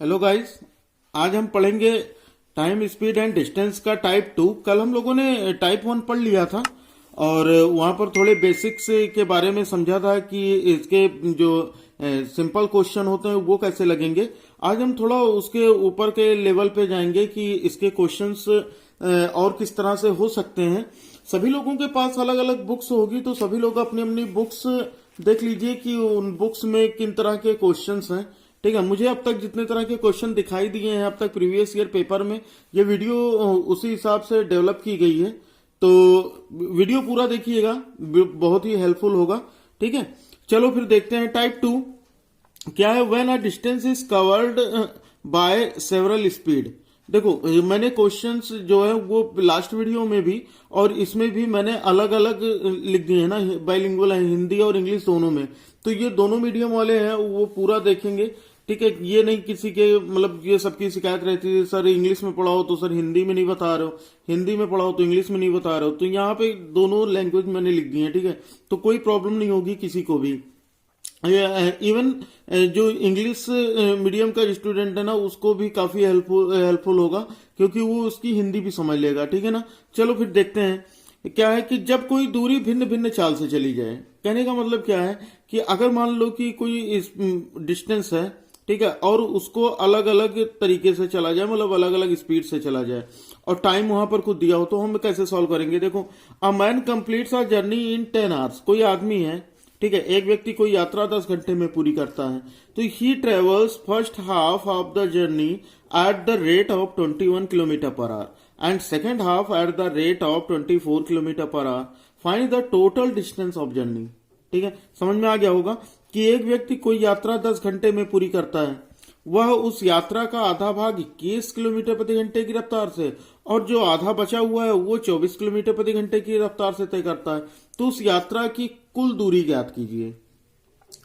Hello guys. आज हम पढ़ेंगे टाइम स्पीड एंड डिस्टेंस का टाइप 2। कल हम लोगों ने टाइप 1 पढ़ लिया था और वहां पर थोड़े बेसिक्स के बारे में समझा था कि इसके जो सिंपल क्वेश्चन होते हैं वो कैसे लगेंगे। आज हम थोड़ा उसके ऊपर के लेवल पे जाएंगे कि इसके क्वेश्चंस और किस तरह से हो सकते हैं। सभी लोगों के पास अलग अलग बुक्स होगी तो सभी लोग अपनी अपनी बुक्स देख लीजिए कि उन बुक्स में किन तरह के क्वेश्चंस हैं। ठीक है, मुझे अब तक जितने तरह के क्वेश्चन दिखाई दिए हैं अब तक प्रीवियस ईयर पेपर में, ये वीडियो उसी हिसाब से डेवलप की गई है। तो वीडियो पूरा देखिएगा, बहुत ही हेल्पफुल होगा। ठीक है, चलो फिर देखते हैं टाइप 2 क्या है। When a distance is covered by several speed. देखो मैंने क्वेश्चंस जो है वो लास्ट वीडियो में भी और इसमें भी मैंने अलग अलग लिख दिए हैं ना, बाइलिंगुअल है, हिंदी और इंग्लिश दोनों में। तो ये दोनों मीडियम वाले हैं वो पूरा देखेंगे। ठीक है, ये नहीं किसी के मतलब ये सबकी शिकायत रहती है सर इंग्लिश में पढ़ाओ तो सर हिंदी में नहीं बता रहे हो, हिंदी में पढ़ाओ तो इंग्लिश में नहीं बता रहे हो। तो यहाँ पे दोनों लैंग्वेज मैंने लिख दी है। ठीक है, तो कोई प्रॉब्लम नहीं होगी किसी को भी। इवन जो इंग्लिश मीडियम का स्टूडेंट है ना उसको भी काफी हेल्पफुल होगा क्योंकि वो उसकी हिंदी भी समझ लेगा। ठीक है ना, चलो फिर देखते हैं क्या है कि जब कोई दूरी भिन्न भिन्न चाल से चली जाए। कहने का मतलब क्या है कि अगर मान लो कि कोई डिस्टेंस है, ठीक है, और उसको अलग अलग तरीके से चला जाए, मतलब अलग अलग स्पीड से चला जाए और टाइम वहां पर खुद दिया हो, तो हम कैसे सॉल्व करेंगे। देखो, a man completes a journey in 10 hours. कोई आदमी है, ठीक है, एक व्यक्ति कोई यात्रा 10 घंटे में पूरी करता है। तो ही travels first half of the journey at the rate of 21 kilometre per hour and second half at the rate of 24 kilometre per hour. Find the total distance of journey. ठीक है, समझ में आ गया होगा कि एक व्यक्ति कोई यात्रा 10 घंटे में पूरी करता है, वह उस यात्रा का आधा भाग 21 किलोमीटर प्रति घंटे की रफ्तार से और जो आधा बचा हुआ है वो 24 किलोमीटर प्रति घंटे की रफ्तार से तय करता है। तो उस यात्रा की कुल दूरी ज्ञात कीजिए।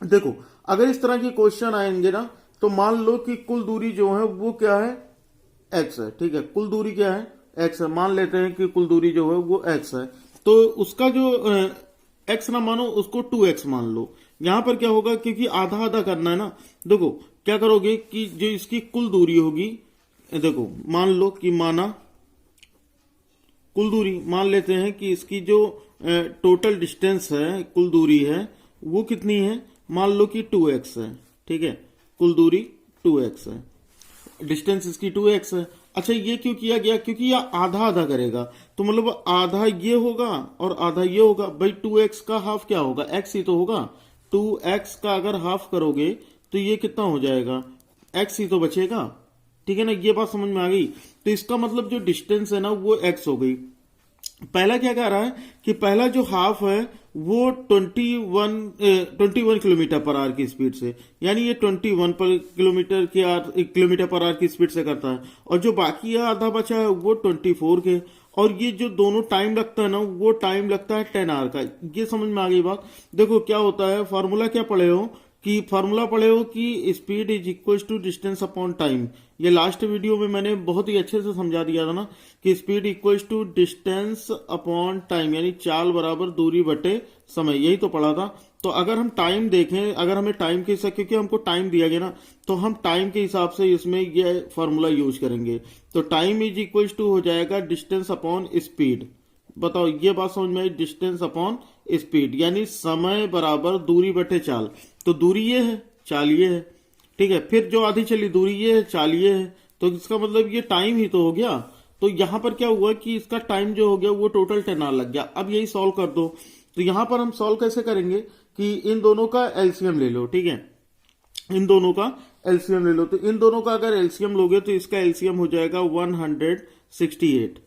देखो, अगर इस तरह के क्वेश्चन आएंगे ना तो मान लो कि कुल दूरी जो है वो क्या है, एक्स है। ठीक है, कुल दूरी क्या है, एक्स है। मान लेते हैं कि कुल दूरी जो है वो एक्स है, तो उसका जो एक्स ना मानो उसको 2x मान लो। यहां पर क्या होगा, क्योंकि आधा आधा करना है ना, देखो क्या करोगे कि जो इसकी कुल दूरी होगी, देखो मान लो कि माना कुल दूरी मान लेते हैं कि इसकी जो टोटल डिस्टेंस है, कुल दूरी है वो कितनी है, मान लो कि 2x है। ठीक है, कुल दूरी 2x है, डिस्टेंस इसकी 2x है। अच्छा, ये क्यों किया गया, क्योंकि यह आधा आधा करेगा, तो मतलब आधा ये होगा और आधा ये होगा। भाई 2x का हाफ क्या होगा, x ही तो होगा। 2x का अगर हाफ करोगे तो ये कितना हो जाएगा, x ही तो बचेगा। ठीक है ना, ये बात समझ में आ गई। तो इसका मतलब जो डिस्टेंस है ना वो x हो गई। पहला क्या कह रहा है कि पहला जो हाफ है वो 21 किलोमीटर पर आवर की स्पीड से, यानी ये 21 पर किलोमीटर पर आवर की स्पीड से करता है, और जो बाकी है आधा बचा है वो 24 के, और ये जो दोनों टाइम लगता है ना वो टाइम लगता है 10 आवर का। ये समझ में आ गई बात। देखो क्या होता है, फॉर्मूला क्या पढ़े हो कि फॉर्मूला पढ़े हो कि speed is equal to distance upon time. ये लास्ट वीडियो में मैंने बहुत ही अच्छे से समझा दिया था ना कि speed equal to distance upon time, यानी चाल बराबर दूरी बटे समय, यही तो पढ़ा था। तो अगर हम टाइम देखें, अगर हमें टाइम के हिसाब, क्योंकि हमको टाइम दिया गया ना, तो हम टाइम के हिसाब से इसमें ये फॉर्मूला यूज करेंगे। तो टाइम इज इक्वल टू हो जाएगा डिस्टेंस अपॉन स्पीड। बताओ ये बात समझ में आई, डिस्टेंस अपॉन स्पीड यानी समय बराबर दूरी बटे चाल। तो दूरी ये है, चाल ये है। ठीक है, फिर जो आधी चली दूरी ये है, चाल ये है, तो इसका मतलब ये टाइम ही तो हो गया। तो यहां पर क्या हुआ कि इसका टाइम जो हो गया वो टोटल 10 आवर लग गया। अब यही सॉल्व कर दो। तो यहां पर हम सॉल्व कैसे करेंगे कि इन दोनों का एलसीएम ले लो। ठीक है, इन दोनों का एलसीएम ले लो। तो इन दोनों का अगर एलसीएम लोगे तो इसका एलसीएम हो जाएगा 168।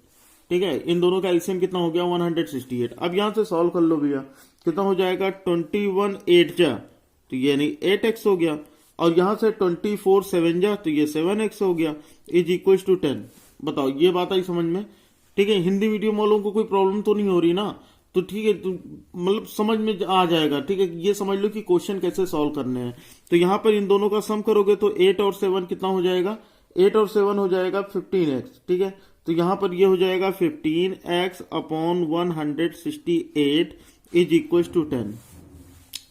ठीक है, इन दोनों का एलसीएम कितना हो गया, 168। अब यहां से सॉल्व कर लो भैया, कितना हो जाएगा, 21 8 जा तो यानी 8x हो गया, और यहां से 24 7 जा तो ये 7x हो गया, इज इक्वल टू 10। बताओ ये बात आई समझ में। ठीक है, हिंदी मीडियम वालों को कोई प्रॉब्लम तो नहीं हो रही ना, तो ठीक है, तो मतलब समझ में आ जाएगा। ठीक है, ये समझ लो कि क्वेश्चन कैसे सॉल्व करने हैं। तो यहां पर इन दोनों का सम करोगे तो 8 और 7 कितना हो जाएगा, 8 और 7 हो जाएगा 15x। ठीक है, तो यहां पर ये हो जाएगा 15x upon 168 is equal to 10।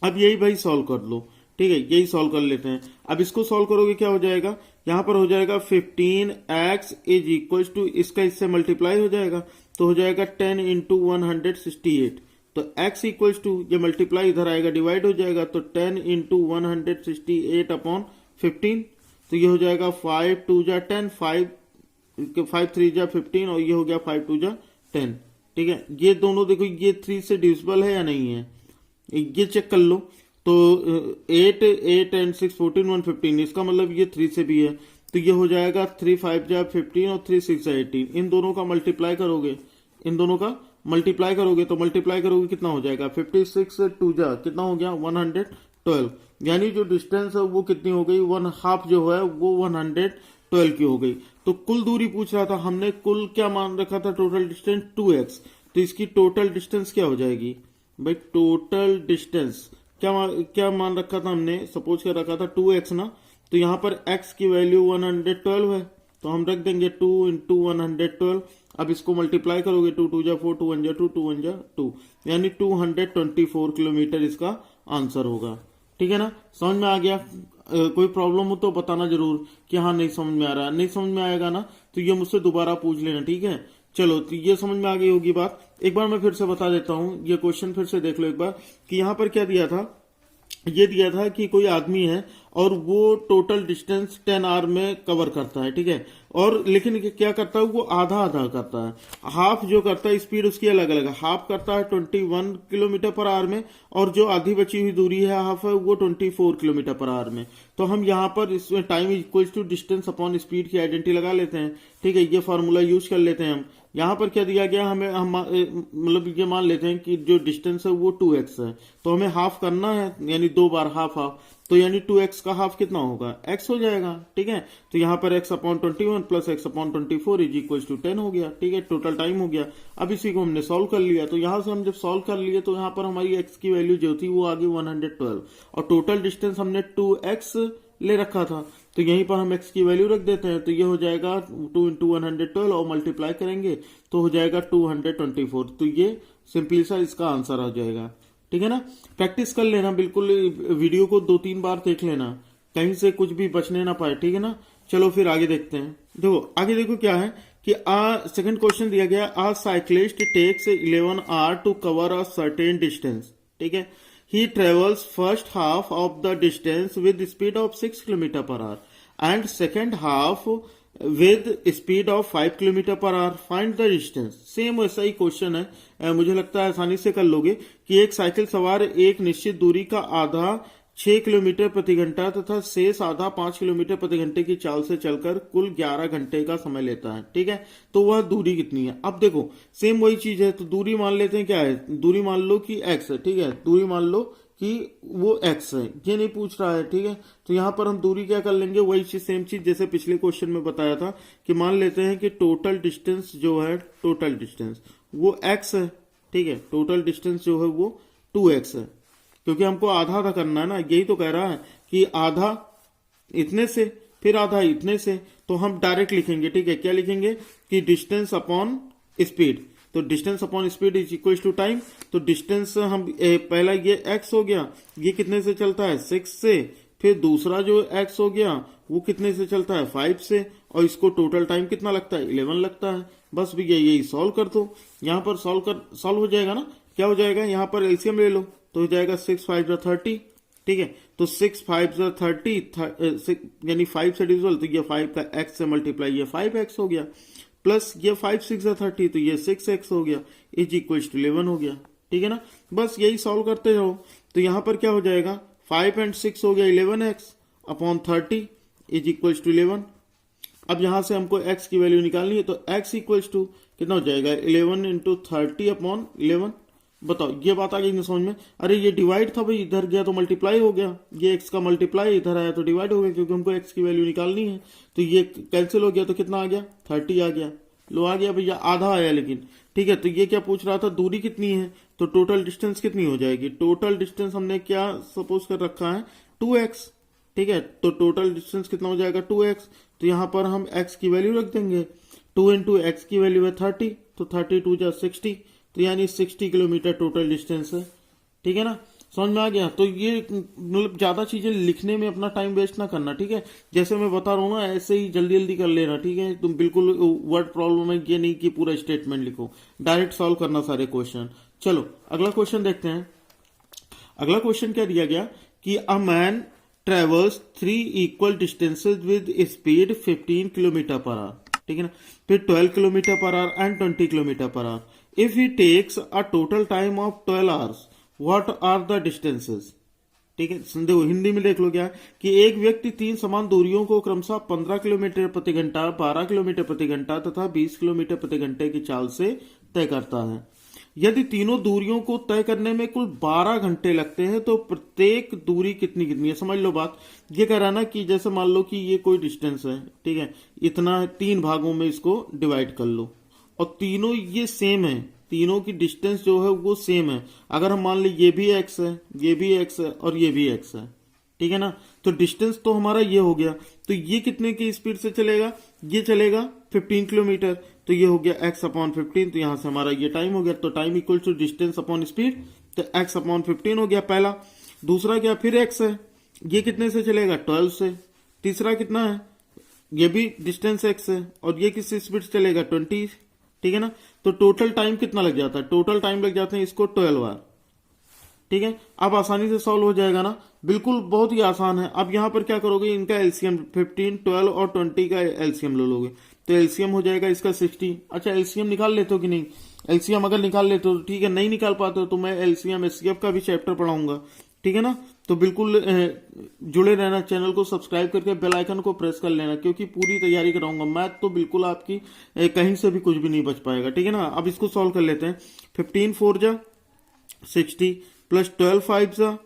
अब यही भाई सॉल्व कर लो। ठीक है, यही सॉल्व कर लेते हैं। अब इसको सॉल्व करोगे क्या हो जाएगा यहाँ पर हो जाएगा 15x इज इक्वल टू, इसका इससे मल्टीप्लाई हो जाएगा तो हो जाएगा 10 इंटू 168। तो x इक्वल टू, ये मल्टीप्लाई इधर आएगा डिवाइड हो जाएगा, तो 10 इंटू 168 अपॉन 15, तो ये हो जाएगा 5 2 जा 10, 5 3 जा 15 और ये हो गया 5 2 जा 10। ठीक है, ये दोनों देखो ये 3 से डिविजिबल है या नहीं है, ये चेक कर लो। तो 8 8 एंड 6 14 115, इसका मतलब ये 3 से भी है, तो ये हो जाएगा 3 5 जा 15 और 3 6 जा 18। इन दोनों का मल्टीप्लाई करोगे, इन दोनों का मल्टीप्लाई करोगे तो मल्टीप्लाई करोगे कितना हो जाएगा, 56 से 2 जा कितना हो गया 112, यानी जो डिस्टेंस है वो कितनी हो गई, 1/2 जो है वो 112 की हो गई। तो कुल दूरी पूछ रहा था, हमने कुल क्या मान रखा था, टोटल डिस्टेंस 2x, तो इसकी टोटल डिस्टेंस क्या हो जाएगी भाई, टोटल डिस्टेंस क्या मान रखा था हमने, सपोज कर रखा था 2x ना, तो यहाँ पर x की वैल्यू 112 है, तो हम रख देंगे 2 इंटू 112। अब इसको मल्टीप्लाई करोगे, 2 2 जा 4, 2 1 जा 2, 2 1 जा 2, यानी 224 किलोमीटर इसका आंसर होगा। ठीक है ना, समझ में आ गया? कोई प्रॉब्लम हो तो बताना जरूर कि हाँ नहीं समझ में आ रहा है, नहीं समझ में आएगा ना तो ये मुझसे दोबारा पूछ लेना। ठीक है, चलो, तो ये समझ में आ गई होगी बात। एक बार मैं फिर से बता देता हूं, ये क्वेश्चन फिर से देख लो एक बार कि यहाँ पर क्या दिया था, ये दिया था कि कोई आदमी है और वो टोटल डिस्टेंस 10 आवर में कवर करता है। ठीक है, और लेकिन क्या करता है वो आधा आधा करता है, हाफ जो करता है स्पीड उसकी अलग अलग है, हाफ करता है 21 किलोमीटर पर आवर में और जो आधी बची हुई दूरी है हाफ है वो 24 किलोमीटर पर आवर में। तो हम यहाँ पर इसमें time equal to distance upon speed की आइडेंटिटी लगा लेते हैं। ठीक है, ये फॉर्मूला यूज कर लेते हैं हम। यहाँ पर क्या दिया गया हमें, हम मतलब ये मान लेते हैं कि जो डिस्टेंस है वो 2x है, तो हमें हाफ करना है, यानी 2 बार हाफ हाफ, तो यानी 2x का हाफ कितना होगा, x हो जाएगा। ठीक है, तो यहाँ पर x upon 21 plus x upon 24 is equal to 10 हो गया। ठीक है, टोटल टाइम हो गया। अब इसी को हमने सॉल्व कर लिया, तो यहाँ से हम जब सॉल्व कर लिए तो यहाँ पर हमारी x की वैल्यू जो थी वो आ गई 112 और टोटल डिस्टेंस हमने 2x ले रखा था, तो यहीं पर हम x की वैल्यू रख देते हैं, तो ये हो जाएगा 2 इंटू 112 और मल्टीप्लाई करेंगे तो हो जाएगा 224। तो ये सिंपली सा इसका आंसर आ जाएगा। ठीक है ना, प्रैक्टिस कर लेना, बिल्कुल वीडियो को 2-3 बार देख लेना, कहीं से कुछ भी बचने ना पाए। ठीक है ना, चलो फिर आगे देखते हैं। देखो आगे देखो क्या है कि सेकंड क्वेश्चन दिया गया, a cyclist takes 11 hour to cover a certain distance. ठीक है, he travels first half of the distance with speed of 6 km per hour and second half with speed of 5 km per hour. Find the distance. Same वैसा ही question है, मुझे लगता है आसानी से कर लोगे कि एक साइकिल सवार एक निश्चित दूरी का आधा 6 किलोमीटर प्रति घंटा तथा शेष आधा 5 किलोमीटर प्रति घंटे की चाल से चलकर कुल 11 घंटे का समय लेता है। ठीक है, तो वह दूरी कितनी है। अब देखो सेम वही चीज है, तो दूरी मान लेते हैं क्या है, दूरी मान लो कि x है। ठीक है, दूरी मान लो कि वो x है, ये नहीं पूछ रहा है। ठीक है, तो यहाँ पर हम दूरी क्या कर लेंगे, वही चीज सेम चीज जैसे पिछले क्वेश्चन में बताया था कि मान लेते हैं कि टोटल डिस्टेंस जो है, टोटल डिस्टेंस वो x है। ठीक है, टोटल डिस्टेंस जो है वो 2x है, क्योंकि हमको आधा आधा करना है ना, यही तो कह रहा है कि आधा इतने से फिर आधा इतने से, तो हम डायरेक्ट लिखेंगे। ठीक है, क्या लिखेंगे कि डिस्टेंस अपॉन स्पीड, तो distance upon speed is equal to time. तो डिस्टेंस हम पहला ये x हो गया, ये कितने से चलता है 6 से, फिर दूसरा जो x हो गया वो कितने से चलता है 5 से, और इसको टोटल टाइम कितना लगता है 11 लगता है। बस भैया यही सॉल्व कर दो, यहाँ पर सॉल्व हो जाएगा ना। क्या हो जाएगा, यहाँ पर एलसीएम ले लो तो हो जाएगा 6 5 30। ठीक है, तो 6 5 30 यानी 5 से डिविजिबल, तो ये 5 का x से मल्टीप्लाई ये 5x हो गया, प्लस ये 5 6 30 तो ये 6x हो गया, इज इक्वल टू 11 हो गया। ठीक है ना, बस यही सॉल्व करते रहो। तो यहाँ पर क्या हो जाएगा, 5 एंड 6 हो गया 11x upon 30 is equal to 11। अब यहां से हमको x की वैल्यू निकालनी है, तो x इक्वल टू कितना हो जाएगा 11 इंटू 30 अपॉन 11। बताओ ये बात आ गई ना समझ में। अरे ये डिवाइड था भाई, इधर गया तो मल्टीप्लाई हो गया, ये x का मल्टीप्लाई इधर आया तो डिवाइड हो गया, क्योंकि हमको x की वैल्यू निकालनी है। तो ये कैंसिल हो गया, तो कितना आ गया 30 आ गया। लो आ गया भैया, आधा आया लेकिन। ठीक है, तो ये क्या पूछ रहा था, दूरी कितनी है, तो टोटल डिस्टेंस कितनी हो जाएगी। टोटल डिस्टेंस हमने क्या सपोज कर रखा है 2x। ठीक है, तो टोटल डिस्टेंस कितना हो जाएगा 2x, तो यहाँ पर हम x की वैल्यू रख देंगे, 2 इंटू एक्स की वैल्यू है 30, तो 32 जा 60, तो यानी 60 किलोमीटर टोटल डिस्टेंस है। ठीक है ना, समझ में आ गया? तो ये मतलब ज्यादा चीजें लिखने में अपना टाइम वेस्ट ना करना, ठीक है? जैसे मैं बता रहा हूँ ना, ऐसे ही जल्दी जल्दी कर लेना, ठीक है? तुम बिल्कुल वर्ड प्रॉब्लम है ये नहीं कि पूरा स्टेटमेंट लिखो, डायरेक्ट सॉल्व करना सारे क्वेश्चन। चलो अगला क्वेश्चन देखते हैं। अगला क्वेश्चन क्या दिया गया कि a man travels 3 equal distances with speed 15 kilometre per hour, ठीक है ना? फिर 12 kilometre per hour and 20 kilometre per hour. If he takes a total time of 12 hours, what are the distances? ठीक है, देखो हिंदी में देख लो क्या है कि एक व्यक्ति 3 समान दूरियों को क्रमशः 15 किलोमीटर प्रति घंटा, 12 किलोमीटर प्रति घंटा तथा 20 किलोमीटर प्रति घंटे की चाल से तय करता है। यदि तीनों दूरियों को तय करने में कुल 12 घंटे लगते हैं तो प्रत्येक दूरी कितनी कितनी है? समझ लो बात। ये कह रहा ना कि जैसे मान लो कि ये कोई डिस्टेंस है, ठीक है, इतना 3 भागों में इसको डिवाइड कर लो और तीनों ये सेम है, तीनों की डिस्टेंस जो है वो सेम है। अगर हम मान ले ये भी एक्स है, ये भी एक्स है और ये भी एक्स है, ठीक है ना? तो डिस्टेंस तो हमारा ये हो गया। तो ये कितने की स्पीड से चलेगा? ये चलेगा 15 किलोमीटर। तो ये हो गया x अपॉन 15। तो यहां से हमारा ये टाइम हो गया। तो time equal to distance upon speed, तो x अपॉन 15 हो गया पहला। दूसरा क्या, फिर x है, ये कितने से चलेगा? 12 से। तीसरा कितना है? ये भी डिस्टेंस x है और ये किस स्पीड से चलेगा? 20, ठीक है ना? तो टोटल टाइम कितना लग जाता है? टोटल टाइम लग जाते हैं इसको 12 बार, ठीक है? अब आसानी से सॉल्व हो जाएगा ना, बिल्कुल बहुत ही आसान है। अब यहां पर क्या करोगे, इनका एलसीएम 15, 12 और 20 का एलसीएम ले लोगे तो एलसीएम हो जाएगा इसका 60। अच्छा एलसीएम निकाल लेते हो कि नहीं? एलसीएम अगर निकाल लेते हो तो ठीक है, नहीं निकाल पाते हो तो मैं एलसीएम एचसीएफ का भी चैप्टर पढ़ाऊंगा, ठीक है ना? तो बिल्कुल जुड़े रहना, चैनल को सब्सक्राइब करके बेल आइकन को प्रेस कर लेना, क्योंकि पूरी तैयारी कराऊंगा। मैथ तो बिल्कुल आपकी कहीं से भी कुछ भी नहीं बच पाएगा, ठीक है ना? अब इसको सॉल्व कर लेते हैं। 15 4 जा 60 प्लस 12 5 जा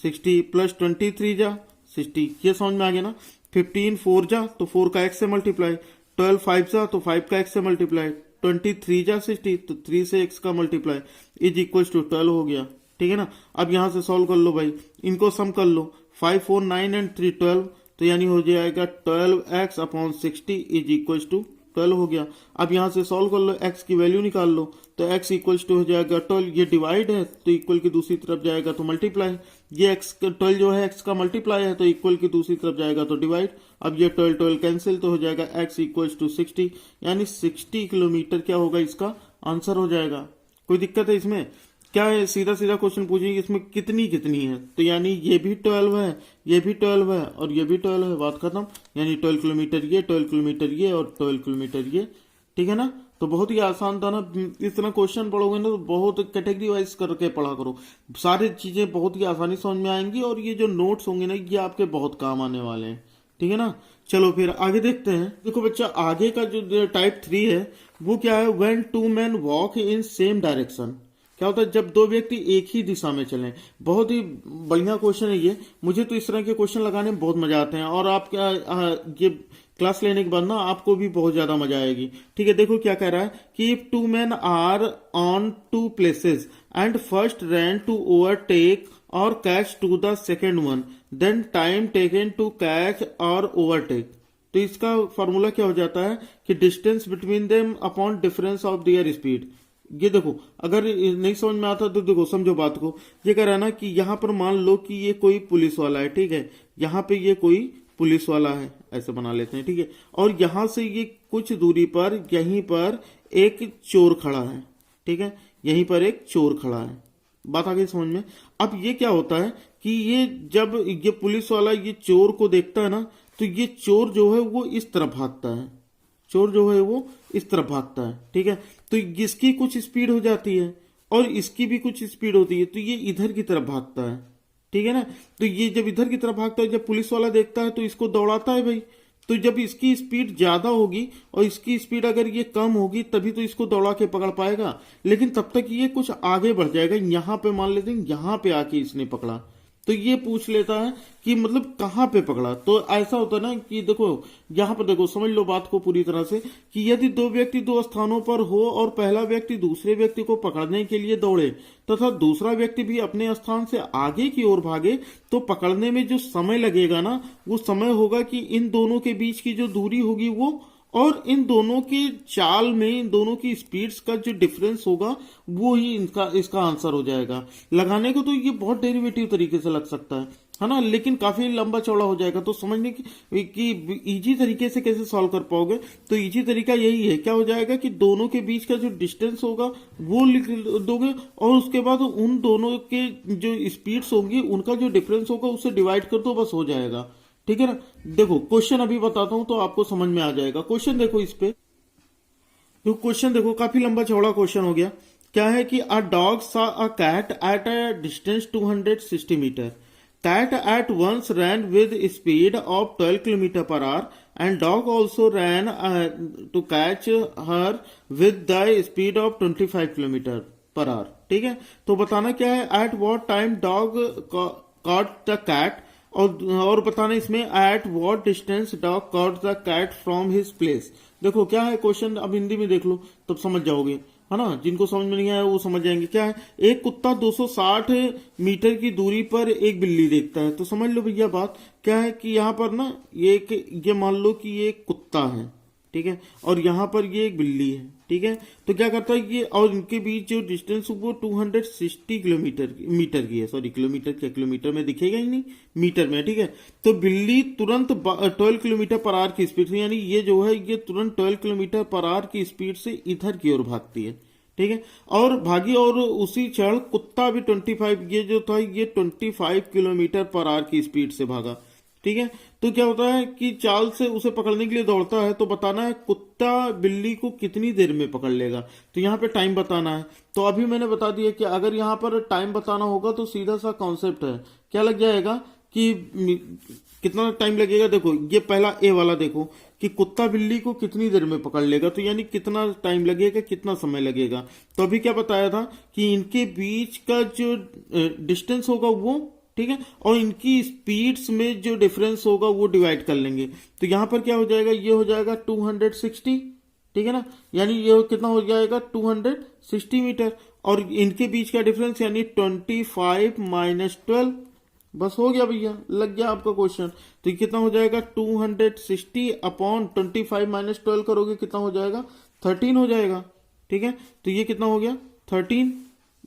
60 प्लस 23 जा 60। ये समझ में आ गया ना? 15 4 जा तो 4 का x से मल्टीप्लाई, 12 5 जा तो 5 का x से मल्टीप्लाई, 23 जा 60 तो 3 से x का मल्टीप्लाई इज इक्वल टू 12 हो गया, ठीक है ना? अब यहां से सॉल्व कर लो भाई, इनको सम कर लो। 5 4 9 एंड 3 12, तो यानी हो जाएगा 12x upon 60 is equal to 12 हो गया। अब यहां से सॉल्व कर लो, x की वैल्यू निकाल लो, तो x इक्वल टू हो जाएगा 12। ये डिवाइड है तो इक्वल की दूसरी तरफ जाएगा तो मल्टीप्लाई। ये x 12 जो है x का मल्टीप्लाई है तो इक्वल की दूसरी तरफ जाएगा तो डिवाइड। अब ये 12 12 कैंसिल तो हो जाएगा x इक्वल टू 60, यानी 60 किलोमीटर क्या होगा इसका आंसर हो जाएगा। कोई दिक्कत है इसमें? क्या है, सीधा सीधा क्वेश्चन पूछेंगे इसमें कितनी कितनी है, तो यानी ये भी 12 है, ये भी 12 है और ये भी 12 है, बात खत्म। यानी 12 किलोमीटर ये, 12 किलोमीटर ये और 12 किलोमीटर ये, ठीक है ना? तो बहुत ही आसान था ना। इस तरह क्वेश्चन पढ़ोगे ना तो बहुत कैटेगरी वाइज करके पढ़ा करो, सारी चीजें बहुत ही आसानी समझ में आएंगी और ये जो नोट्स होंगे ना ये आपके बहुत काम आने वाले हैं, ठीक है ना? चलो फिर आगे देखते हैं। देखो बच्चा, आगे का जो टाइप 3 है वो क्या है? When two man walk in same direction. क्या होता है जब दो व्यक्ति एक ही दिशा में चलें। बहुत ही बढ़िया क्वेश्चन है ये, मुझे तो इस तरह के क्वेश्चन लगाने में बहुत मजा आते हैं और आप क्या ये क्लास लेने के बाद ना आपको भी बहुत ज्यादा मजा आएगी, ठीक है? देखो क्या कह रहा है कि if two man are on two places and first ran to overtake or catch to the second one, then time taken to catch or overtake. तो इसका फॉर्मूला क्या हो जाता है कि distance between them upon difference of their speed. ये देखो, अगर नहीं समझ में आता तो देखो समझो बात को। ये कह रहा है ना कि यहाँ पर मान लो कि ये कोई पुलिस वाला है, ठीक है? यहाँ पे ये कोई पुलिस वाला है, ऐसे बना लेते हैं, ठीक है? और यहां से ये कुछ दूरी पर यहीं पर एक चोर खड़ा है, ठीक है? यहीं पर एक चोर खड़ा है, बात आ गई समझ में? अब ये क्या होता है कि ये जब ये पुलिस वाला ये चोर को देखता है ना तो ये चोर जो है वो इस तरफ भागता है, चोर जो है वो इस तरफ भागता है, ठीक है? तो इसकी कुछ स्पीड हो जाती है और इसकी भी कुछ स्पीड होती है, तो ये इधर की तरफ भागता है, ठीक है ना? तो ये जब इधर की तरफ भागता है, जब पुलिस वाला देखता है तो इसको दौड़ाता है भाई। तो जब इसकी स्पीड ज्यादा होगी और इसकी स्पीड अगर ये कम होगी तभी तो इसको दौड़ा के पकड़ पाएगा, लेकिन तब तक ये कुछ आगे बढ़ जाएगा। यहां पे मान लेते हैं यहां पे आके इसने पकड़ा तो ये पूछ लेता है कि मतलब कहां पे पकड़ा। तो ऐसा होता है ना कि देखो यहां पर देखो, समझ लो बात को पूरी तरह से कि यदि दो व्यक्ति दो स्थानों पर हो और पहला व्यक्ति दूसरे व्यक्ति को पकड़ने के लिए दौड़े तथा दूसरा व्यक्ति भी अपने स्थान से आगे की ओर भागे, तो पकड़ने में जो समय लगेगा ना वो समय होगा कि इन दोनों के बीच की जो दूरी होगी वो और इन दोनों के चाल में इन दोनों की स्पीड्स का जो डिफरेंस होगा वो ही इनका इसका आंसर हो जाएगा। लगाने को तो ये बहुत डेरिवेटिव तरीके से लग सकता है ना, लेकिन काफी लंबा चौड़ा हो जाएगा। तो समझने की इजी तरीके से कैसे सॉल्व कर पाओगे, तो इजी तरीका यही है, क्या हो जाएगा कि दोनों के बीच का जो डिस्टेंस होगा वो लिख दोगे और उसके बाद उन दोनों के जो स्पीड्स होंगी उनका जो डिफरेंस होगा उससे डिवाइड कर दो, बस हो जाएगा। ठीक है ना। देखो क्वेश्चन अभी बताता हूं तो आपको समझ में आ जाएगा। क्वेश्चन देखो इस पे, तो क्वेश्चन देखो काफी लंबा चौड़ा क्वेश्चन हो गया। क्या है कि a dog saw a cat at a distance 260 metre. Cat at once ran with speed of 12 kilometre per hour and dog also ran to catch her with the speed of 25 kilometre per hour. ठीक है, तो बताना क्या है, at what time dog caught the cat, और बताना इसमें at what distance dog caught the cat from his place. देखो क्या है क्वेश्चन, अब हिंदी में देख लो तब समझ जाओगे, है ना। जिनको समझ में नहीं आया वो समझ जाएंगे। क्या है, एक कुत्ता 260 मीटर की दूरी पर एक बिल्ली देखता है। तो समझ लो भैया बात क्या है कि यहाँ पर ना ये मान लो कि ये कुत्ता है, ठीक है, और यहाँ पर ये एक बिल्ली है। ठीक है, तो क्या करता है ये, और इनके बीच जो डिस्टेंस वो 260 मीटर की है। सॉरी, किलोमीटर में दिखेगा ही नहीं, मीटर में। ठीक है, तो बिल्ली तुरंत 12 किलोमीटर पर आवर की स्पीड से, यानी ये जो है ये तुरंत 12 किलोमीटर पर आवर की स्पीड से इधर की ओर भागती है। ठीक है, और भागी, और उसी क्षण कुत्ता भी 25, ये जो था ये 25 किलोमीटर पर आवर की स्पीड से भागा। ठीक है, तो क्या होता है कि चाल से उसे पकड़ने के लिए दौड़ता है। तो बताना है कुत्ता बिल्ली को कितनी देर में पकड़ लेगा। तो यहाँ पे टाइम बताना है। तो अभी मैंने बता दिया कि अगर यहाँ पर टाइम बताना होगा तो सीधा सा कॉन्सेप्ट है, क्या लग जाएगा कि कितना टाइम लगेगा। देखो ये पहला ए वाला देखो कि कुत्ता बिल्ली को कितनी देर में पकड़ लेगा, तो यानी कितना टाइम लगेगा, कितना समय लगेगा। तो अभी क्या बताया था कि इनके बीच का जो डिस्टेंस होगा वो, ठीक है, और इनकी स्पीड्स में जो डिफरेंस होगा वो डिवाइड कर लेंगे। तो यहां पर क्या हो जाएगा, ये हो जाएगा 260। ठीक है ना, यानी ये कितना हो जाएगा 260 मीटर, और इनके बीच का डिफरेंस यानी 25 माइनस 12, बस हो गया भैया, लग गया आपका क्वेश्चन। तो ये कितना हो जाएगा 260 अपॉन 25 माइनस 12 करोगे कितना हो जाएगा 13 हो जाएगा। ठीक है, तो ये कितना हो गया 13।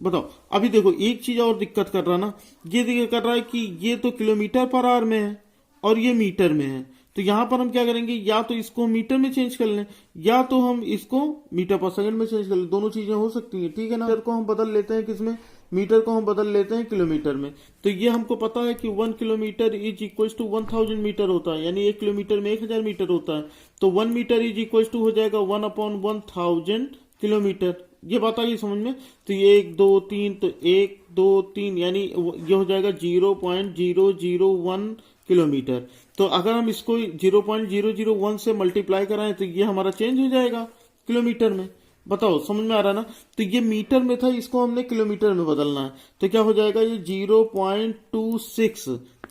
बताओ अभी देखो एक चीज और दिक्कत कर रहा ना, ये दिक्कत कर रहा है कि ये तो किलोमीटर पर आवर में है और ये मीटर में है। तो यहां पर हम क्या करेंगे, या तो इसको मीटर में चेंज कर लें या तो हम इसको मीटर पर सेकंड में चेंज कर लें, दोनों चीजें हो सकती हैं। ठीक है ना, मीटर को हम बदल लेते हैं किसमें, मीटर को हम बदल लेते हैं किलोमीटर में। तो ये हमको पता है कि 1 kilometre is equal to 1000 metre होता है, यानी 1 किलोमीटर में 1000 मीटर होता है। तो 1 मीटर इज इक्वल टू हो जाएगा 1 अपॉन 1000 किलोमीटर। ये बात आई समझ में। तो ये 1 2 3, तो 1 2 3 यानी ये हो जाएगा 0.001 किलोमीटर। तो अगर हम इसको 0.001 से मल्टीप्लाई कराएं तो ये हमारा चेंज हो जाएगा किलोमीटर में। बताओ समझ में आ रहा ना। तो ये मीटर में था, इसको हमने किलोमीटर में बदलना है। तो क्या हो जाएगा ये 0.26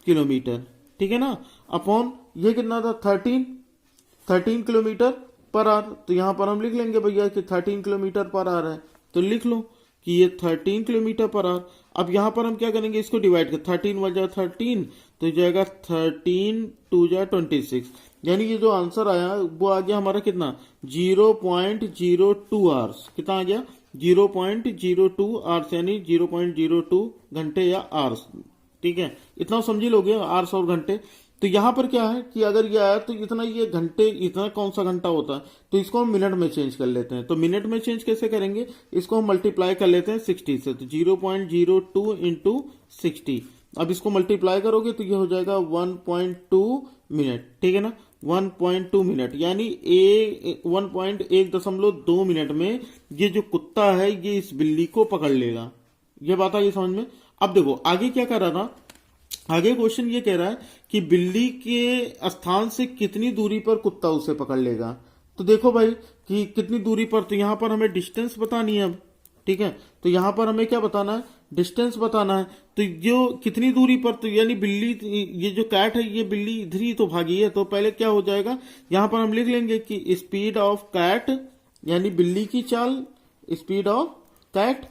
किलोमीटर। ठीक है ना, अपॉन ये कितना था 13 किलोमीटर पर आवर। तो यहां पर हम लिख लेंगे भैया कि 13 किलोमीटर पर आवर है, तो लिख लो कि ये 13 किलोमीटर पर आवर। अब यहां पर हम क्या करेंगे, इसको डिवाइड कर 13 वजह 13, तो जाएगा 13 2 जा 26, यानी ये जो आंसर आया वो आ गया हमारा कितना 0.02 आवर्स। कितना आ गया 0.02 आवर्स, यानी 0.02 घंटे या आवर्स। ठीक है, इतना समझी लोगे आवर्स और घंटे। तो यहां पर क्या है कि अगर ये आया तो इतना, ये घंटे, इतना कौन सा घंटा होता है, तो इसको हम मिनट में चेंज कर लेते हैं। तो मिनट में चेंज कैसे करेंगे, इसको हम मल्टीप्लाई कर लेते हैं 60 से। तो 0.02 इंटू 60, अब इसको मल्टीप्लाई करोगे तो ये हो जाएगा 1.2 मिनट। ठीक है ना, 1.2 मिनट, यानी 1.2 मिनट में ये जो कुत्ता है ये इस बिल्ली को पकड़ लेगा। ये बात आई समझ में। अब देखो आगे क्या कर रहा था, आगे क्वेश्चन ये कह रहा है कि बिल्ली के स्थान से कितनी दूरी पर कुत्ता उसे पकड़ लेगा। तो देखो भाई कि कितनी दूरी पर, तो यहां पर हमें डिस्टेंस बतानी है अब। ठीक है, तो यहां पर हमें क्या बताना है, डिस्टेंस बताना है। तो जो कितनी दूरी पर, तो यानी बिल्ली, ये जो कैट है ये बिल्ली इधर ही तो भागी है। तो पहले क्या हो जाएगा, यहां पर हम लिख लेंगे कि स्पीड ऑफ कैट, यानी बिल्ली की चाल, speed of cat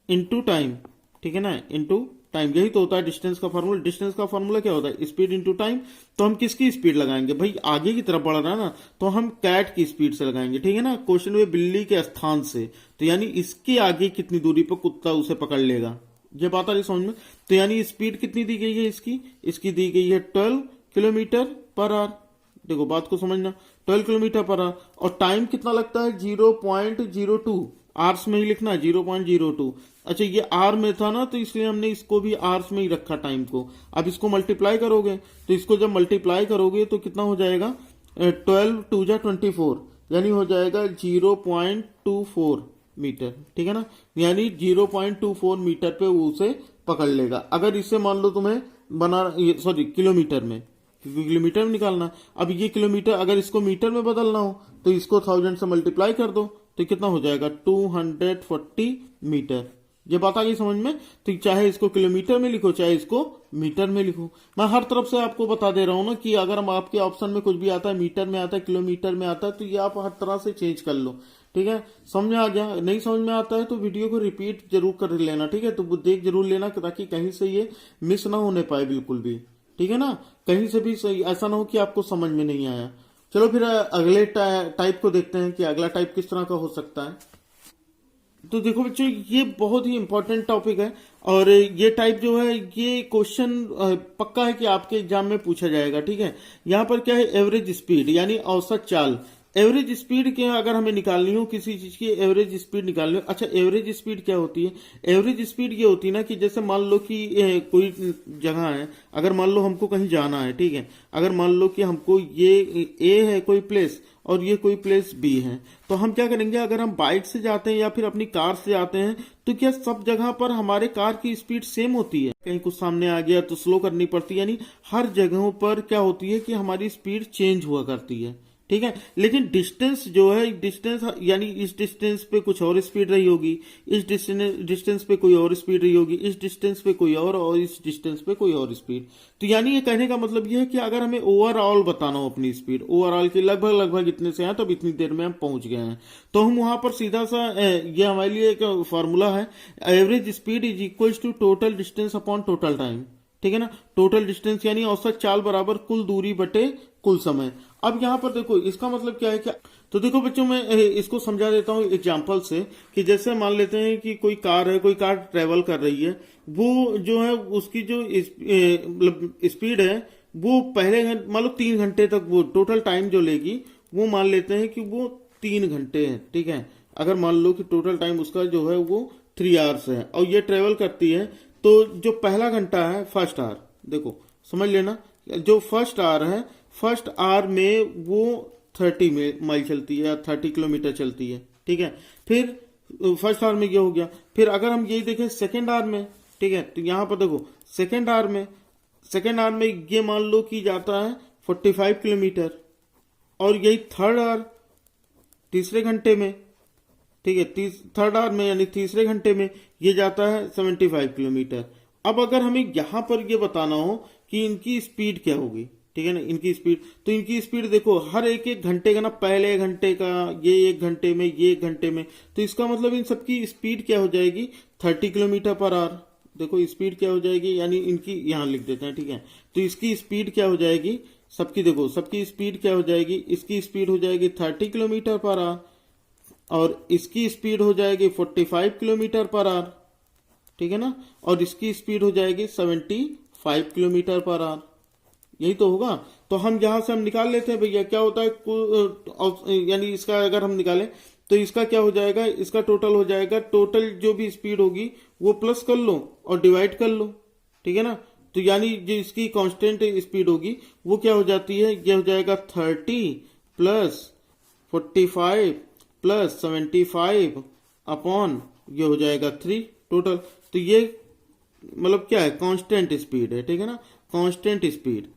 into time. ठीक है ना, इंटू टाइम। यही तो होता है डिस्टेंस का फार्मूला। डिस्टेंस का फार्मूला क्या होता है? Speed into time. तो हम किसकी स्पीड लगाएंगे भाई? आगे की तरफ बढ़ रहा है ना, तो हम कैट की स्पीड से लगाएंगे, ठीक है ना। क्वेश्चन में बिल्ली के स्थान से, तो यानी इसके आगे कितनी दूरी पर कुत्ता उसे पकड़ लेगा, ये बात आ रही समझ में। तो यानी स्पीड कितनी दी गई है इसकी दी गई है 12 किलोमीटर पर आवर। देखो बात को समझना, 12 किलोमीटर पर आवर। और टाइम कितना लगता है? 0.02 आवर्स में ही लिखना है, 0.02। अच्छा ये आर में था ना, तो इसलिए हमने इसको भी आवर्स में ही रखा टाइम को। अब इसको मल्टीप्लाई करोगे, तो इसको जब मल्टीप्लाई करोगे तो कितना हो जाएगा? 12 2 जा 24, यानी हो जाएगा 0.24 मीटर, ठीक है ना। यानी 0.24 मीटर पे वो उसे पकड़ लेगा। अगर इससे मान लो तुम्हें किलोमीटर में, क्योंकि किलोमीटर में निकालना। अब ये किलोमीटर अगर इसको मीटर में बदलना हो तो इसको 1000 से मल्टीप्लाई कर दो, तो कितना हो जाएगा? 240 मीटर। ये बात आ गई समझ में। तो चाहे इसको किलोमीटर में लिखो, चाहे इसको मीटर में लिखो। मैं हर तरफ से आपको बता दे रहा हूं ना कि अगर हम आपके ऑप्शन में कुछ भी आता है, मीटर में आता है, किलोमीटर में आता है, तो ये आप हर तरह से चेंज कर लो, ठीक है। समझ में आ गया? नहीं समझ में आता है तो वीडियो को रिपीट जरूर कर लेना, ठीक है। तो वो देख जरूर लेना ताकि कहीं से ये मिस ना होने पाए बिल्कुल भी, ठीक है ना। कहीं से भी ऐसा ना हो कि आपको समझ में नहीं आया। चलो फिर अगले टाइप को देखते हैं कि अगला टाइप किस तरह का हो सकता है। तो देखो बच्चों, ये बहुत ही इंपॉर्टेंट टॉपिक है, और ये टाइप जो है ये क्वेश्चन पक्का है कि आपके एग्जाम में पूछा जाएगा, ठीक है। यहाँ पर क्या है? एवरेज स्पीड यानी औसत चाल। एवरेज स्पीड क्या अगर हमें निकालनी हो, किसी चीज की एवरेज स्पीड निकालनी हो। अच्छा एवरेज स्पीड क्या होती है? एवरेज स्पीड ये होती है ना कि जैसे मान लो कि कोई जगह है, अगर मान लो हमको कहीं जाना है, ठीक है। अगर मान लो कि हमको ये ए है कोई प्लेस और ये कोई प्लेस बी है, तो हम क्या करेंगे? अगर हम बाइक से जाते हैं या फिर अपनी कार से जाते हैं, तो क्या सब जगह पर हमारे कार की स्पीड सेम होती है? कहीं कुछ सामने आ गया तो स्लो करनी पड़ती है, यानी हर जगहों पर क्या होती है कि हमारी स्पीड चेंज हुआ करती है, ठीक है। लेकिन डिस्टेंस जो है, डिस्टेंस यानी इस डिस्टेंस पे कुछ और स्पीड रही होगी, इस डिस्टेंस पे कोई और स्पीड रही होगी, इस डिस्टेंस पे कोई और इस डिस्टेंस पे कोई और स्पीड। तो यानी ये कहने का मतलब ये है कि अगर हमें ओवरऑल बताना हो अपनी स्पीड, ओवरऑल की लगभग इतने से है, तब इतनी देर में हम पहुंच गए हैं, तो हम वहां पर सीधा सा ये हमारे लिए एक फॉर्मूला है, average speed is equal to total distance upon total time, ठीक है ना। टोटल डिस्टेंस यानी औसत चाल बराबर कुल दूरी बटे कुल समय। अब यहाँ पर देखो इसका मतलब क्या है क्या? तो देखो बच्चों, मैं इसको समझा देता हूँ एग्जांपल से, कि जैसे मान लेते हैं कि कोई कार है, कोई कार ट्रेवल कर रही है, वो जो है उसकी जो मतलब स्पीड है वो पहले मान लो 3 घंटे तक, वो टोटल टाइम जो लेगी वो मान लेते हैं कि वो 3 घंटे है, ठीक है। अगर मान लो कि टोटल टाइम उसका जो है वो 3 आवर्स है, और ये ट्रेवल करती है, तो जो पहला घंटा है फर्स्ट आवर, देखो समझ लेना, जो फर्स्ट आवर है, फर्स्ट आवर में वो 30 माइल चलती है या 30 किलोमीटर चलती है, ठीक है। फिर फर्स्ट आवर में ये हो गया। फिर अगर हम यही देखें सेकेंड आवर में, ठीक है, तो यहां पर देखो सेकेंड आवर में ये मान लो कि जाता है 45 किलोमीटर, और यही थर्ड आवर तीसरे घंटे में, ठीक है, थर्ड आवर में यानी तीसरे घंटे में ये जाता है 75 किलोमीटर। अब अगर हमें यहां पर ये बताना हो कि इनकी स्पीड क्या होगी, ठीक है ना, इनकी स्पीड, तो इनकी स्पीड देखो हर एक घंटे का ना, पहले घंटे का, ये 1 घंटे में, ये 1 घंटे में, तो इसका मतलब इन सबकी स्पीड क्या हो जाएगी? 30 किलोमीटर पर आवर। देखो स्पीड क्या हो जाएगी, यानी इनकी यहां लिख देते हैं, ठीक है। तो इसकी स्पीड क्या हो जाएगी सबकी? देखो सबकी स्पीड क्या हो जाएगी? इसकी स्पीड हो जाएगी 30 किलोमीटर पर आवर, और इसकी स्पीड हो जाएगी 45 किलोमीटर पर आवर, ठीक है ना, और इसकी स्पीड हो जाएगी 75 किलोमीटर पर आवर। यही तो होगा। तो हम यहां से हम निकाल लेते हैं भैया क्या होता है, यानी इसका अगर हम निकालें तो इसका क्या हो जाएगा? इसका टोटल हो जाएगा, टोटल जो भी स्पीड होगी वो प्लस कर लो और डिवाइड कर लो, ठीक है ना। तो यानी जो इसकी कांस्टेंट स्पीड होगी वो क्या हो जाती है? ये हो जाएगा 30 प्लस 45 प्लस 75 अपॉन ये हो जाएगा 3 टोटल। तो ये मतलब क्या है? कांस्टेंट स्पीड है, ठीक है ना, कांस्टेंट स्पीड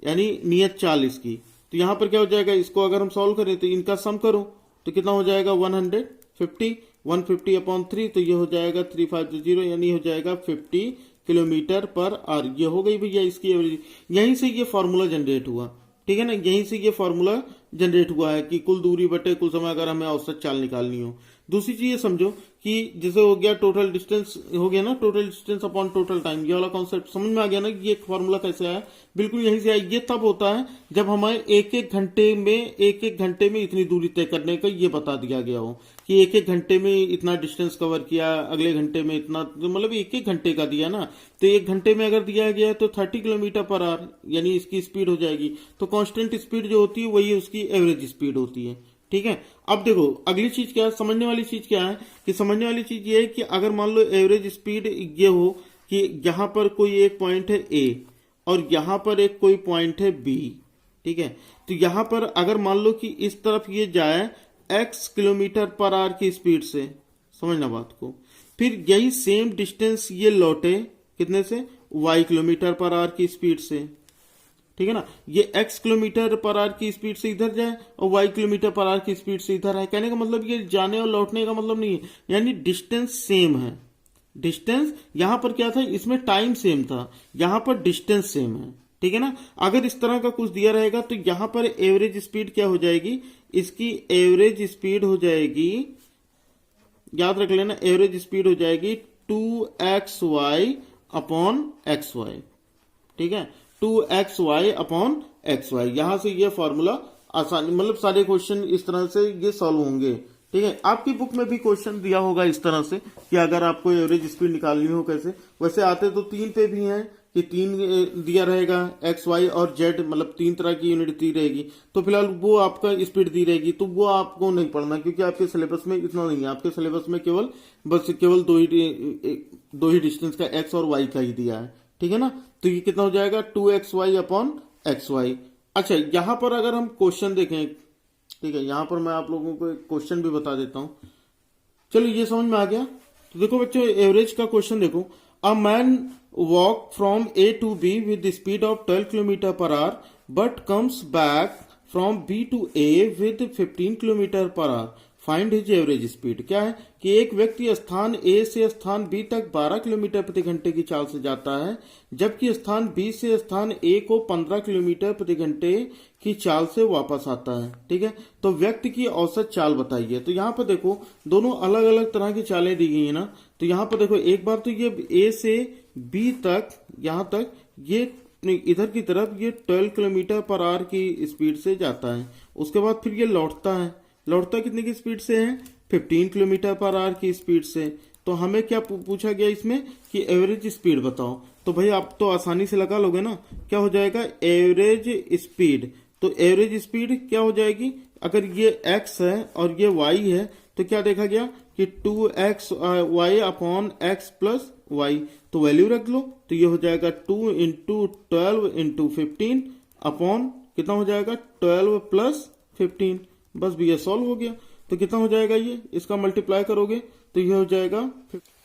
यानी नियत चाल इसकी। तो यहां पर क्या हो जाएगा? इसको अगर हम सॉल्व करें तो इनका सम करो तो कितना हो जाएगा? 150 अपॉन 3, तो ये हो जाएगा 3520, यानी हो जाएगा 50 किलोमीटर पर आवर। ये हो गई भैया इसकी एवरेज। यहीं से ये फॉर्मूला जनरेट हुआ, ठीक है ना, यहीं से ये फॉर्मूला जनरेट हुआ है कि कुल दूरी बटे कुल समय अगर हमें औसत चाल निकालनी हो। दूसरी चीज ये समझो कि जैसे हो गया टोटल डिस्टेंस, हो गया ना total distance upon total time, ये वाला कॉन्सेप्ट समझ में आ गया ना कि ये फॉर्मूला कैसे आया। बिल्कुल यहीं से आया। ये तब होता है जब हमें एक एक घंटे में इतनी दूरी तय करने का ये बता दिया गया हो कि एक एक घंटे में इतना डिस्टेंस कवर किया, अगले घंटे में इतना, तो मतलब एक एक घंटे का दिया ना, तो एक घंटे में अगर दिया गया है तो 30 किलोमीटर पर आवर यानी इसकी स्पीड हो जाएगी। तो कांस्टेंट स्पीड जो होती है वही उसकी एवरेज स्पीड होती है। ठीक है। अब देखो अगली चीज क्या है, समझने वाली चीज क्या है कि समझने वाली चीज ये है कि अगर मान लो एवरेज स्पीड ये हो कि यहां पर कोई एक पॉइंट है ए और यहां पर एक कोई पॉइंट है बी। ठीक है। तो यहां पर अगर मान लो कि इस तरफ ये जाए x किलोमीटर पर आवर की स्पीड से, समझना बात को, फिर यही सेम डिस्टेंस ये लौटे कितने से, y किलोमीटर पर आवर की स्पीड से। ठीक है ना। ये x किलोमीटर पर आवर की स्पीड से इधर जाए और y किलोमीटर पर आवर की स्पीड से इधर आए। कहने का मतलब ये जाने और लौटने का मतलब नहीं है, यानी डिस्टेंस सेम है। डिस्टेंस यहां पर क्या था, इसमें टाइम सेम था, यहां पर डिस्टेंस सेम है। ठीक है ना। अगर इस तरह का कुछ दिया रहेगा तो यहां पर एवरेज स्पीड क्या हो जाएगी, इसकी एवरेज स्पीड हो जाएगी, याद रख लेना, एवरेज स्पीड हो जाएगी 2xy अपॉन xy। ठीक है। 2xy upon xy। यहां से ये फॉर्मूला आसानी, मतलब सारे क्वेश्चन इस तरह से ये सॉल्व होंगे। ठीक है। आपकी बुक में भी क्वेश्चन दिया होगा इस तरह से कि अगर आपको एवरेज स्पीड निकालनी हो कैसे, वैसे आते तो 3 पे भी हैं कि 3 दिया रहेगा, एक्स वाई और जेड, मतलब 3 तरह की यूनिट दी रहेगी। तो फिलहाल वो आपका स्पीड दी रहेगी, तो वो आपको नहीं पढ़ना क्योंकि आपके सिलेबस में इतना नहीं है। आपके सिलेबस में केवल दो ही डिस्टेंस का एक्स और वाई का ही दिया है। ठीक है ना। तो ये कितना हो जाएगा 2xy अपॉन xy। अच्छा, यहां पर अगर हम क्वेश्चन देखें, ठीक है, यहां पर मैं आप लोगों को एक क्वेश्चन भी बता देता हूं। चलो ये समझ में आ गया। तो देखो बच्चों, एवरेज का क्वेश्चन देखो। A man walk from A to B with speed of 12 kilometre per hour but comes back from B to A with 15 kilometre per hour, find his average speed. क्या है कि एक व्यक्ति स्थान ए से स्थान बी तक 12 किलोमीटर प्रति घंटे की चाल से जाता है, जबकि स्थान बी से स्थान ए को 15 किलोमीटर प्रति घंटे की चाल से वापस आता है। ठीक है। तो व्यक्ति की औसत चाल बताइए। तो यहाँ पर देखो दोनों अलग अलग तरह की चालें दी गई है ना। तो यहाँ पर देखो एक बार तो ये ए से बी तक, यहाँ तक ये इधर की तरफ ये 12 किलोमीटर पर आवर की स्पीड से जाता है। उसके बाद फिर ये लौटता है। लौटता कितने की स्पीड से है, 15 किलोमीटर पर आवर की स्पीड से। तो हमें क्या पूछा गया इसमें कि एवरेज स्पीड बताओ। तो भाई आप तो आसानी से लगा लोगे ना, क्या हो जाएगा एवरेज स्पीड। तो एवरेज स्पीड क्या हो जाएगी, अगर ये x है और ये y है तो क्या देखा गया कि 2xy upon x plus y। तो वैल्यू रख लो, तो ये हो जाएगा 2 इंटू 12 इंटू 15 अपॉन कितना हो जाएगा 12 प्लस 15। बस भी ये सॉल्व हो गया। तो कितना हो जाएगा, ये इसका मल्टीप्लाई करोगे तो ये हो जाएगा,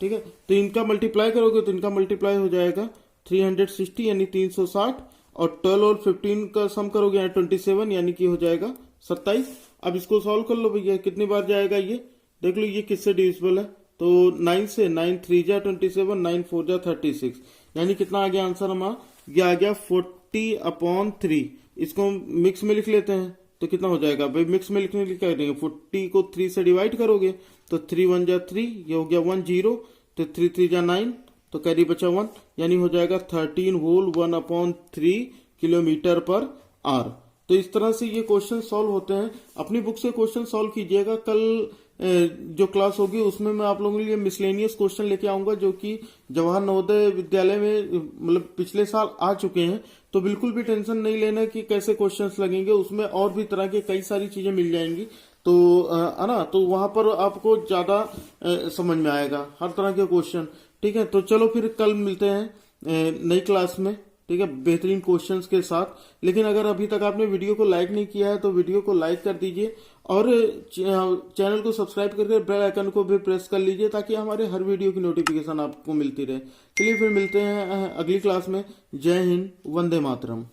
ठीक है, तो इनका मल्टीप्लाई करोगे तो इनका मल्टीप्लाई हो जाएगा 360 यानी 360, और 12 और 15 का सम करोगे यानी 27 यानी कि हो जाएगा 27। अब इसको सॉल्व कर लो भैया, कितनी बार जाएगा ये देख लो, ये किससे डिविजिबल है, तो 9 से, 9 3 जा 27, 9 4 जा 36, यानी कितना आ गया आंसर हमारा, ये आ गया 40 अपॉन 3। इसको मिक्स में लिख लेते हैं तो कितना हो जाएगा भाई, मिक्स में लिखने के लिए क्या करेंगे, 40 को 3 से डिवाइड करोगे तो 3 1 जा 3, ये हो गया 1 0, तो 3 3 जा 9, तो कैरी बचा 1, यानी हो जाएगा 13 whole 1 upon 3 kilometre per hour. तो इस तरह से ये क्वेश्चन सॉल्व होते हैं। अपनी बुक से क्वेश्चन सॉल्व कीजिएगा। कल जो क्लास होगी उसमें मैं आप लोगों के लिए मिसलेनियस क्वेश्चन लेके आऊंगा जो कि जवाहर नवोदय विद्यालय में मतलब पिछले साल आ चुके हैं। तो बिल्कुल भी टेंशन नहीं लेना कि कैसे क्वेश्चंस लगेंगे, उसमें और भी तरह के कई सारी चीजें मिल जाएंगी। तो है ना, तो वहां पर आपको ज्यादा समझ में आएगा हर तरह के क्वेश्चन। ठीक है, तो चलो फिर कल मिलते हैं नई क्लास में, ठीक है, बेहतरीन क्वेश्चंस के साथ। लेकिन अगर अभी तक आपने वीडियो को लाइक नहीं किया है तो वीडियो को लाइक कर दीजिए और चैनल को सब्सक्राइब करके बेल आइकन को भी प्रेस कर लीजिए ताकि हमारे हर वीडियो की नोटिफिकेशन आपको मिलती रहे। चलिए फिर मिलते हैं अगली क्लास में। जय हिंद, वंदे मातरम।